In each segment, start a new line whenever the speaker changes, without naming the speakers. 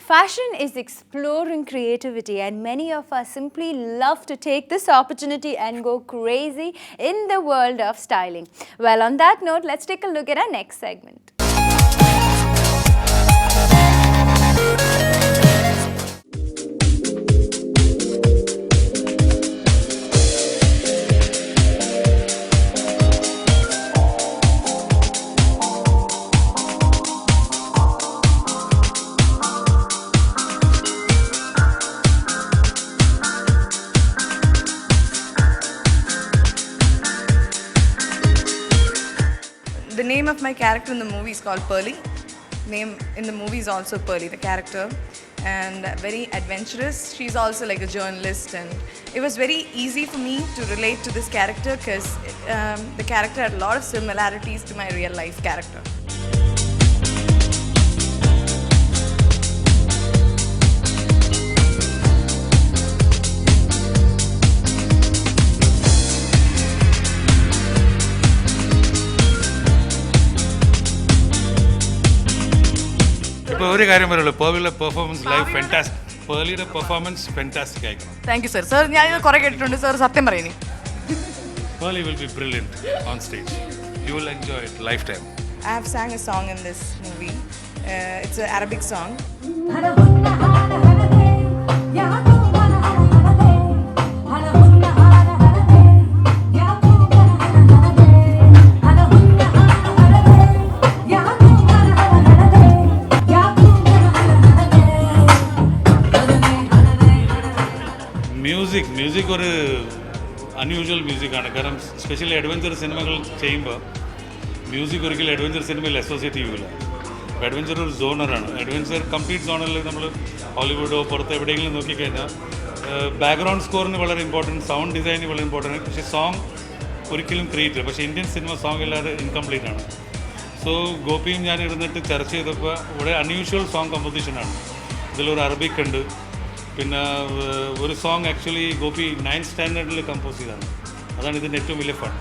Fashion is exploring creativity, and many of us simply love to take this opportunity and go crazy in the world of styling. Well, on that note, let's take a look at our next segment.
The name of my character in the movie is called Pearly. Name in the movie is also Pearly, the character, and very adventurous. She's also like a journalist, and it was very easy for me to relate to this character because the character had a lot of similarities to my real life character.
ഇപ്പോൾ ഒരു കാര്യം പറയുള്ളൂ, പേർലിയുടെ performance live fantastic. പേർലിയുടെ performance fantastic ആയിരിക്കണം.
Thank you sir. Sir ഞാൻ കുറേ കേട്ടിട്ടുണ്ട് സർ, സത്യം പറയുന്നു.
Pearly will be brilliant on stage. You will enjoy it lifetime.
I have sang a song in this movie. It's an Arabic song.
Music ഒരു unusual മ്യൂസിക്കാണ്. കാരണം specially adventure സിനിമകൾ ചെയ്യുമ്പോൾ music ഒരിക്കലും അഡ്വഞ്ചർ സിനിമയിൽ അസോസിയേറ്റ് ചെയ്യില്ല. Adventure ഒരു സോണറാണ്. Adventure complete സോണറിൽ നമ്മൾ ഹോളിവുഡോ പുറത്ത് എവിടെയെങ്കിലും നോക്കിക്കഴിഞ്ഞാൽ ബാക്ക്ഗ്രൗണ്ട് സ്കോറിന് വളരെ ഇമ്പോർട്ടൻറ്റ്, സൗണ്ട് ഡിസൈനിന് വളരെ ഇമ്പോർട്ടൻറ്റ്. പക്ഷേ സോങ് ഒരിക്കലും ക്രിയേറ്റ് ചെയ്യും. പക്ഷേ ഇന്ത്യൻ സിനിമ സോങ് ഇല്ലാതെ ഇൻകംപ്ലീറ്റ് ആണ്. സോ ഗോപിയും ഞാൻ ഇരുന്നിട്ട് ചർച്ച ചെയ്തപ്പോൾ ഇവിടെ അൺയൂഷ്വൽ സോങ് കമ്പോസിഷനാണ്. ഇതിലൊരു അറബിക് ഉണ്ട്, പിന്നെ ഒരു സോങ് ആക്ച്വലി ഗോപി 9th സ്റ്റാൻഡേർഡിൽ കമ്പോസ് ചെയ്തതാണ്. അതാണ് ഇതിൻ്റെ ഏറ്റവും വലിയ ഫൺ.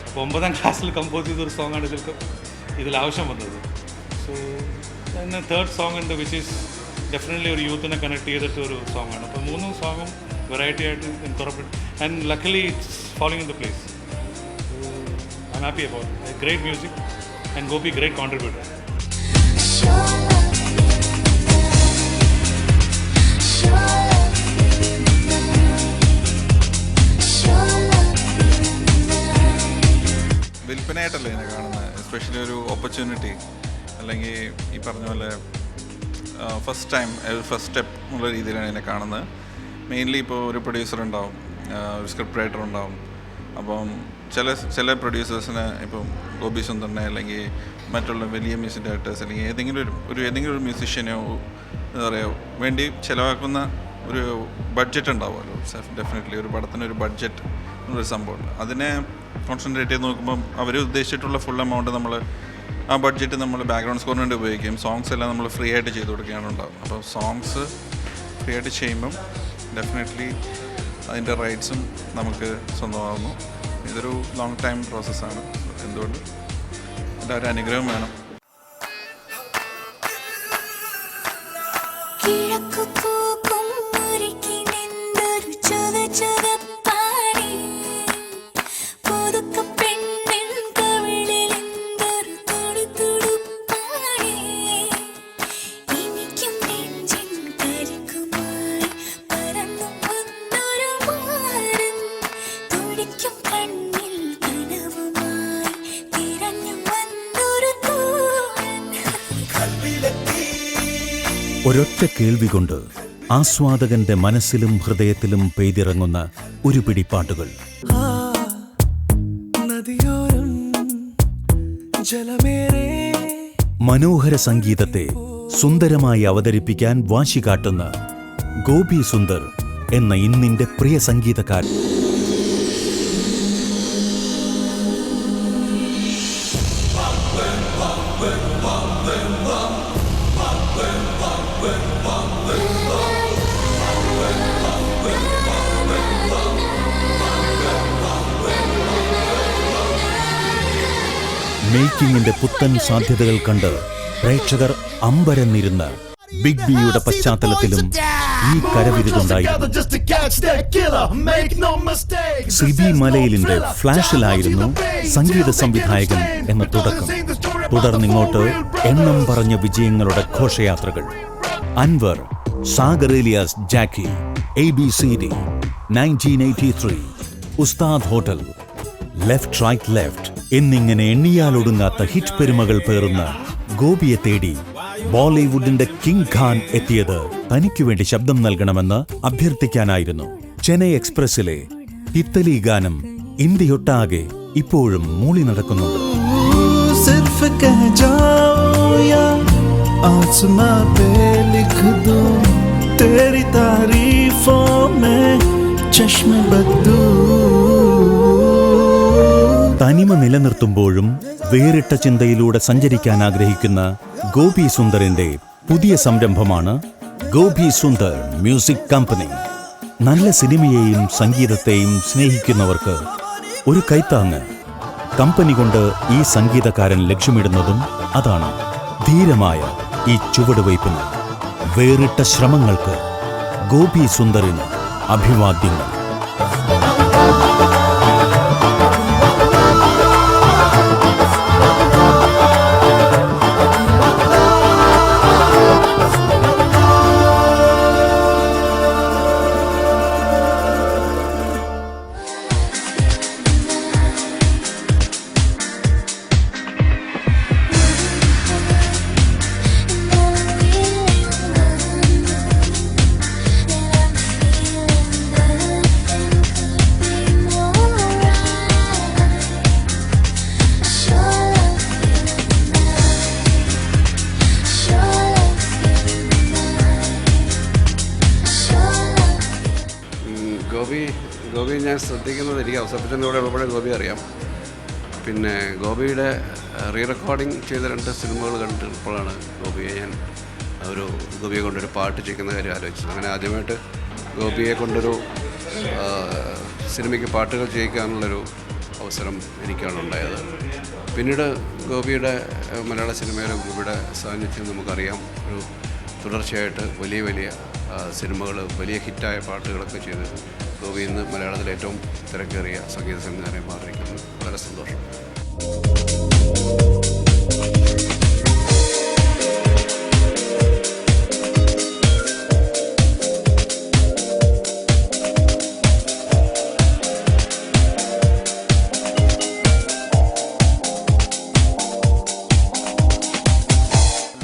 അപ്പോൾ 9ാം ക്ലാസ്സിൽ കമ്പോസ് ചെയ്തൊരു സോങ്ങാണ് ഇതിൽ ആവശ്യം വന്നത്. സോ പിന്നെ 3rd സോങ് ഉണ്ട്, വിച്ച് ഈസ് ഡെഫിനറ്റ്ലി ഒരു യൂത്തിനെ കണക്ട് ചെയ്തിട്ട് ഒരു സോങ്ങാണ്. അപ്പോൾ 3 സോങ്ങും വെറൈറ്റി ആയിട്ട് incorporate and luckily it's following in the place. I am happy about great music and Gopi great contributor.
വിൽപ്പനയായിട്ടല്ലേ ഇതിനെ കാണുന്നത്. എസ്പെഷ്യലി ഒരു ഓപ്പർച്യൂണിറ്റി, അല്ലെങ്കിൽ ഈ പറഞ്ഞ പോലെ ഫസ്റ്റ് ടൈം ഫസ്റ്റ് സ്റ്റെപ്പ് എന്നുള്ള രീതിയിലാണ് ഇതിനെ കാണുന്നത്. മെയിൻലി ഇപ്പോൾ ഒരു പ്രൊഡ്യൂസർ ഉണ്ടാവും, ഒരു സ്ക്രിപ്റ്റ് റൈറ്റർ ഉണ്ടാവും. അപ്പം ചില പ്രൊഡ്യൂസേഴ്സിന് ഇപ്പം ഗോപി സുന്ദറിനെ അല്ലെങ്കിൽ മറ്റുള്ള വലിയ മ്യൂസിക് ഡയറക്ടേഴ്സ് അല്ലെങ്കിൽ ഏതെങ്കിലും ഒരു മ്യൂസിഷ്യനോ എന്താ പറയുക വേണ്ടി ചിലവാക്കുന്ന ഒരു ബഡ്ജറ്റ് ഉണ്ടാവുമല്ലോ. ഡെഫിനറ്റ്ലി ഒരു പടത്തിനൊരു ബഡ്ജറ്റ് എന്നൊരു സംഭവമുണ്ട്. അതിനെ കോൺസെൻട്രേറ്റ് ചെയ്ത് നോക്കുമ്പം അവർ ഉദ്ദേശിച്ചിട്ടുള്ള ഫുൾ എമൗണ്ട് നമ്മൾ ആ ബഡ്ജറ്റ് നമ്മൾ ബാക്ക്ഗ്രൗണ്ട് സ്കോറിന് വേണ്ടി ഉപയോഗിക്കും. സോങ്സ് എല്ലാം നമ്മൾ ഫ്രീ ആയിട്ട് ചെയ്ത് കൊടുക്കുകയാണ് ഉണ്ടാവും. അപ്പോൾ സോങ്സ് ഫ്രീ ആയിട്ട് ചെയ്യുമ്പം ഡെഫിനറ്റ്ലി അതിൻ്റെ റൈറ്റ്സും നമുക്ക് സ്വന്തമാകുന്നു. ഇതൊരു ലോങ് ടൈം പ്രോസസ്സാണ്. എന്തുകൊണ്ട് എൻ്റെ ഒരു അനുഗ്രഹം വേണം.
ഒരൊറ്റ കേൾവി കൊണ്ട് ആസ്വാദകന്റെ മനസ്സിലും ഹൃദയത്തിലും പെയ്തിറങ്ങുന്ന ഒരു പിടി പാട്ടുകൾ. മനോഹര സംഗീതത്തെ സുന്ദരമായി അവതരിപ്പിക്കാൻ വാശി കാട്ടുന്ന ഗോപി സുന്ദർ എന്ന ഇന്നിന്റെ പ്രിയ സംഗീതക്കാരൻ. മേക്കിങ്ങിന്റെ പുത്തൻ സാധ്യതകൾ കണ്ട് പ്രേക്ഷകർ അമ്പരന്നിരുന്ന് ബിഗ് ബിയുടെ പശ്ചാത്തലത്തിലും ഈ കരവിരുതുണ്ടായിരുന്നു. സിബി മലയിലിന്റെ ഫ്ലാഷിലായിരുന്നു സംഗീത സംവിധായകൻ എന്ന തുടക്കം. തുടർന്നിങ്ങോട്ട് എണ്ണം പറഞ്ഞ വിജയങ്ങളുടെ ഘോഷയാത്രകൾ. അൻവർ, സാഗർ ഏലിയാസ് ജാക്കി, ABCD, 1983, ഉസ്താദ് ഹോട്ടൽ, ലെഫ്റ്റ് റൈറ്റ് ലെഫ്റ്റ് എന്നിങ്ങനെ എണ്ണിയാലൊടുങ്ങാത്ത ഹിറ്റ് പെരുമകൾ പേറുന്ന ഗോപിയെ തേടി ബോളിവുഡിന്റെ കിങ് ഖാൻ എത്തിയത് തനിക്കു വേണ്ടി ശബ്ദം നൽകണമെന്ന് അഭ്യർത്ഥിക്കാനായിരുന്നു. ചെന്നൈ എക്സ്പ്രസിലെ ഇത്തലി ഗാനം ഇന്ത്യയൊട്ടാകെ ഇപ്പോഴും മൂളി നടക്കുന്നുണ്ട്. തനിമ നിലനിർത്തുമ്പോഴും വേറിട്ട ചിന്തയിലൂടെ സഞ്ചരിക്കാൻ ആഗ്രഹിക്കുന്ന ഗോപി സുന്ദറിന്റെ പുതിയ സംരംഭമാണ് ഗോപി സുന്ദർ മ്യൂസിക് കമ്പനി. നല്ല സിനിമയെയും സംഗീതത്തെയും സ്നേഹിക്കുന്നവർക്ക് ഒരു കൈത്താങ്ങ്. കമ്പനി കൊണ്ട് ഈ സംഗീതകാരൻ ലക്ഷ്യമിടുന്നതും അതാണ്. ധീരമായ ഈ ചുവടുവയ്പിന്, വേറിട്ട ശ്രമങ്ങൾക്ക് ഗോപി സുന്ദറിന് അഭിവാദ്യങ്ങൾ.
ഗോപി ഞാൻ ശ്രദ്ധിക്കുന്നത്, എനിക്ക് അവസരത്തിൻ്റെ കൂടെ ഉള്ളപ്പോഴേ ഗോപി അറിയാം. പിന്നെ ഗോപിയുടെ റീ റെക്കോർഡിങ് ചെയ്ത 2 സിനിമകൾ കണ്ടപ്പോഴാണ് ഗോപിയെ കൊണ്ടൊരു പാട്ട് ചെയ്യുന്ന കാര്യം ആലോചിച്ചത്. അങ്ങനെ ആദ്യമായിട്ട് ഗോപിയെ കൊണ്ടൊരു സിനിമയ്ക്ക് പാട്ടുകൾ ചെയ്യിക്കാനുള്ളൊരു അവസരം എനിക്കാണ് ഉണ്ടായത്. പിന്നീട് ഗോപിയുടെ മലയാള സിനിമയിലെ ഗോപിയുടെ സാന്നിധ്യം നമുക്കറിയാം. ഒരു തുടർച്ചയായിട്ട് വലിയ സിനിമകൾ, വലിയ ഹിറ്റായ പാട്ടുകളൊക്കെ ചെയ്ത് ഗോപി ഇന്ന് മലയാളത്തിലെ ഏറ്റവും തിരക്കേറിയ സംഗീത സംവിധാനം മാറിയിരിക്കുന്നു. വളരെ സന്തോഷം.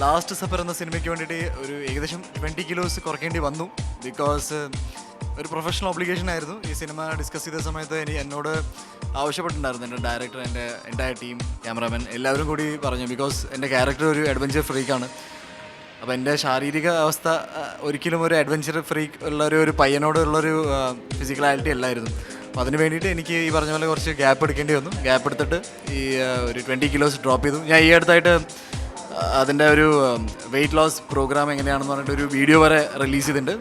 ലാസ്റ്റ് സഫർ എന്ന സിനിമയ്ക്ക് വേണ്ടിയിട്ട് ഏകദേശം 20 കിലോസ് കുറയ്ക്കേണ്ടി വന്നു. ബിക്കോസ് ഒരു പ്രൊഫഷണൽ ഒബ്ലിഗേഷൻ ആയിരുന്നു. ഈ സിനിമ ഡിസ്കസ് ചെയ്ത സമയത്ത് എന്നോട് ആവശ്യപ്പെട്ടിട്ടുണ്ടായിരുന്നു എൻ്റെ ഡയറക്ടർ, എൻ്റെ എൻ്റയർ ടീം, ക്യാമറാമാൻ എല്ലാവരും കൂടി പറഞ്ഞു. ബിക്കോസ് എൻ്റെ ക്യാരക്ടർ ഒരു അഡ്വഞ്ചർ ഫ്രീക്കാണ്. അപ്പോൾ എൻ്റെ ശാരീരിക അവസ്ഥ ഒരിക്കലും ഒരു അഡ്വഞ്ചർ ഫ്രീക്ക് ഒരു പയ്യനോടുള്ളൊരു ഫിസിക്കലാലിറ്റി അല്ലായിരുന്നു. അപ്പോൾ അതിന് വേണ്ടിയിട്ട് എനിക്ക് ഈ പറഞ്ഞ പോലെ കുറച്ച് ഗ്യാപ്പ് എടുക്കേണ്ടി വന്നു. ഗ്യാപ്പ് എടുത്തിട്ട് ഒരു 20 കിലോസ് ഡ്രോപ്പ് ചെയ്തു. ഞാൻ ഈ അടുത്തായിട്ട് അതിൻ്റെ ഒരു വെയിറ്റ് ലോസ് പ്രോഗ്രാം എങ്ങനെയാണെന്ന് പറഞ്ഞിട്ട് ഒരു വീഡിയോ വരെ റിലീസ് ചെയ്തിട്ടുണ്ട്.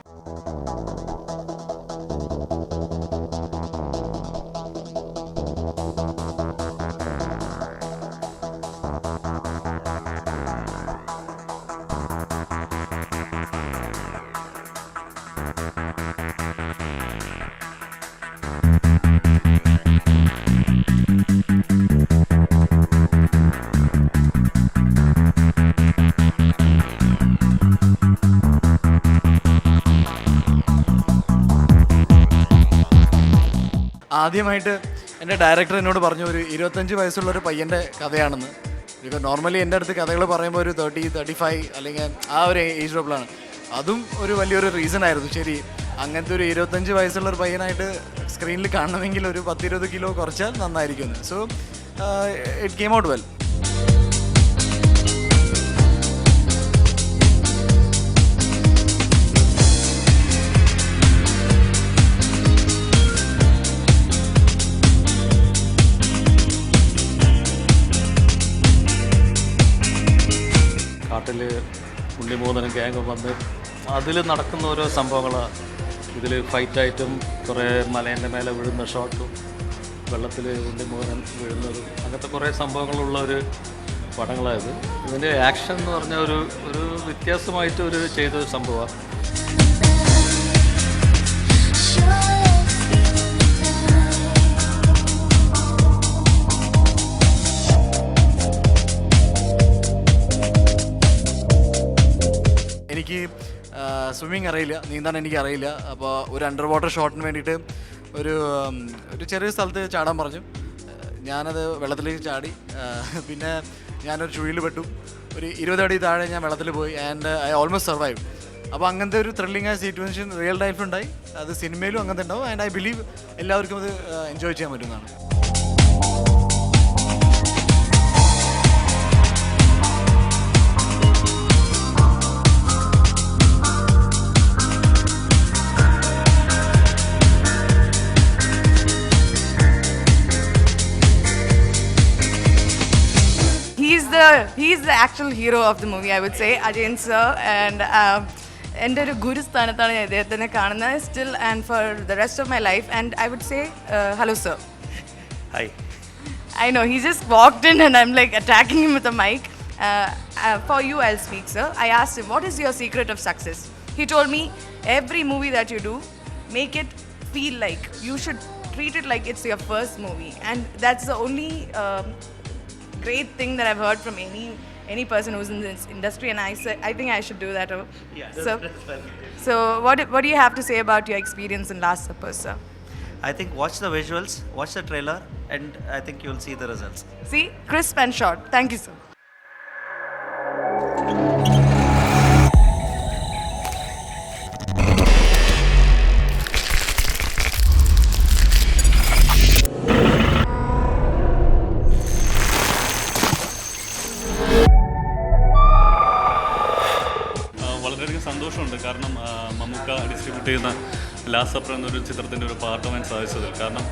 ആദ്യമായിട്ട് എൻ്റെ ഡയറക്ടർ എന്നോട് പറഞ്ഞു ഒരു 25 വയസ്സുള്ളൊരു പയ്യൻ്റെ കഥയാണെന്ന്. ബിക്കോസ് നോർമലി എൻ്റെ അടുത്ത് കഥകൾ പറയുമ്പോൾ ഒരു 30-35 അല്ലെങ്കിൽ ആ ഒരു ഏജ് ഗ്രൂപ്പിലാണ്. അതും ഒരു വലിയൊരു റീസൺ ആയിരുന്നു. ശരി, അങ്ങനത്തെ ഒരു 25 വയസ്സുള്ളൊരു പയ്യനായിട്ട് സ്ക്രീനിൽ കാണണമെങ്കിൽ ഒരു 10-20 കിലോ കുറച്ചാൽ നന്നായിരിക്കുന്നു. So it came out well.
കാട്ടിൽ ഉണ്ണിമൂന്നനും ഗ്യാങ്ങും വന്ന് അതിൽ നടക്കുന്ന ഓരോ സംഭവങ്ങളാണ്. ഇതിൽ ഫൈറ്റായിട്ടും കുറേ മലേൻ്റെ മേലെ വീഴുന്ന ഷോട്ടും വെള്ളത്തിൽ ഉണ്ണിമൂന്നൻ വീഴുന്നതും അങ്ങനത്തെ കുറേ സംഭവങ്ങളുള്ള ഒരു പടങ്ങളായത്. ഇതിൻ്റെ ആക്ഷൻ എന്ന് പറഞ്ഞ ഒരു വ്യത്യാസമായിട്ട് ചെയ്തൊരു സംഭവമാണ്.
എനിക്ക് സ്വിമ്മിങ് അറിയില്ല, നീന്താൻ എനിക്ക് അറിയില്ല. അപ്പോൾ ഒരു അണ്ടർ വാട്ടർ ഷോട്ടിന് വേണ്ടിയിട്ട് ഒരു ചെറിയ സ്ഥലത്ത് ചാടാൻ പറഞ്ഞു. ഞാനത് വെള്ളത്തിലേക്ക് ചാടി. പിന്നെ ഞാനൊരു ചുഴിയിൽ പെട്ടു. ഒരു 20 അടി താഴെ ഞാൻ വെള്ളത്തിൽ പോയി. And I almost survive. അപ്പോൾ അങ്ങനത്തെ ഒരു ത്രില്ലിംഗ് ആയ സിറ്റുവേഷൻ റിയൽ ലൈഫിലുണ്ടായി. അത് സിനിമയിലും അങ്ങനത്തെ ഉണ്ടാവും. ആൻഡ് ഐ ബിലീവ് എല്ലാവർക്കും അത് എൻജോയ് ചെയ്യാൻ പറ്റുന്നതാണ്.
He's the actual hero of the movie, I would say, Ajayan sir. And എൻ്റെ ഒരു ഗുരുസ്ഥാനത്താണ് ഞാൻ ഇദ്ദേഹത്തിനെ കാണുന്നത് still and for the rest of my life. And I would say hello sir.
Hi.
I know, he just walked in and I'm like attacking him with a mic. For you, I'll speak, sir. I asked him, what is your secret of success? He told me, every movie that you do, make it feel like, you should treat it like it's your first movie. And that's the only great thing that I've heard from any person who's in this industry, and I think I should do that. So what do you have to say about your experience in Last Supper, sir?
I think watch the visuals, watch the trailer, and I think you'll see the results.
See, crisp and short. Thank you, sir.
വളരെയധികം സന്തോഷമുണ്ട്. കാരണം Mammukka distribute ചെയ്യുന്ന last supper എന്നൊരു ചിത്രത്തിൻ്റെ ഒരു പാർട്ടാവാൻ സാധിച്ചതിൽ. കാരണം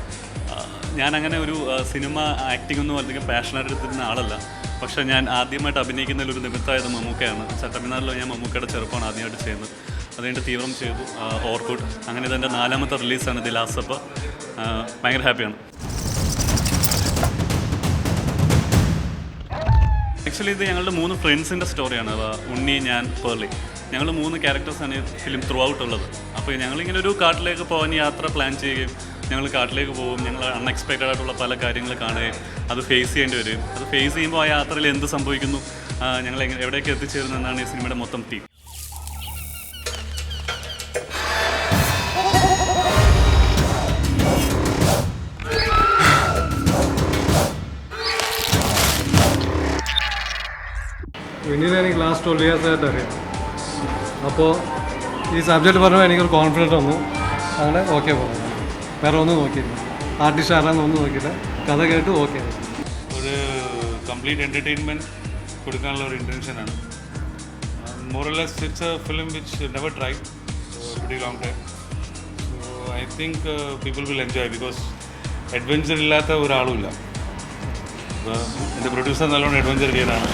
ഞാനങ്ങനെ ഒരു സിനിമ ആക്ടിംഗ് ഒന്നും അധികം പാഷനായിട്ട് എടുത്തിരുന്ന ആളല്ല. പക്ഷേ ഞാൻ ആദ്യമായിട്ട് അഭിനയിക്കുന്നതിൽ ഒരു നിമിത്തമായത് മമ്മൂക്കയാണ്. തമിഴ്നാട്ടിൽ ഞാൻ മമ്മൂക്കയുടെ ചെറുപ്പമാണ് ആദ്യമായിട്ട് ചെയ്യുന്നത്. അതുകഴിഞ്ഞിട്ട് തീവ്രം ചെയ്തു, ഓർക്കുഡ്. അങ്ങനെ ഇതെൻ്റെ 4ാമത്തെ റിലീസാണ് ദി ലാസ്റ്റ് സപ്പർ. ഭയങ്കര ഹാപ്പിയാണ്. ആക്ച്വലി ഇത് ഞങ്ങളുടെ 3 ഫ്രണ്ട്സിൻ്റെ സ്റ്റോറിയാണ്. ഉണ്ണി, ഞാൻ, പേർലി. ഞങ്ങൾ 3 ക്യാരക്ടേഴ്സാണ് ഫിലിം ത്രൂ ഔട്ട് ഉള്ളത്. അപ്പോൾ ഞങ്ങളിങ്ങനെ ഒരു കാട്ടിലേക്ക് പോകാൻ യാത്ര പ്ലാൻ ചെയ്യുകയും ഞങ്ങൾ കാട്ടിലേക്ക് പോകും. ഞങ്ങൾ അൺഎക്സ്പെക്റ്റഡ് ആയിട്ടുള്ള പല കാര്യങ്ങൾ കാണുകയും അത് ഫേസ് ചെയ്യേണ്ടി വരും. അത് ഫേസ് ചെയ്യുമ്പോൾ ആ യാത്രയിൽ എന്ത് സംഭവിക്കുന്നു, ഞങ്ങൾ എവിടേക്ക് എത്തിച്ചേരുന്നു എന്നാണ് ഈ സിനിമയുടെ മൊത്തം തീം.
പിന്നീട് എനിക്ക് ലാസ്റ്റ് 12 years ആയിട്ട് അറിയാം. അപ്പോൾ ഈ സബ്ജക്റ്റ് പറഞ്ഞപ്പോൾ എനിക്കൊരു കോൺഫിഡൻസ് വന്നു. അങ്ങനെ ഓക്കെ പറഞ്ഞു. വേറെ ഒന്നും നോക്കിയില്ല, ആർട്ടിസ്റ്റ് ആരാന്നൊന്നും നോക്കിയില്ല, കഥ കേട്ട് ഓക്കെ.
ഒരു കംപ്ലീറ്റ് എൻ്റർടൈൻമെൻറ്റ് കൊടുക്കാനുള്ള ഒരു ഇൻറ്റൻഷനാണ്. More or less it's a film which never try very long time. So I think people will enjoy because adventure ഇല്ലാത്ത ഒരാളുമില്ല. എൻ്റെ പ്രൊഡ്യൂസർ നല്ലോണം അഡ്വഞ്ചർ ചെയ്യാനാണ്.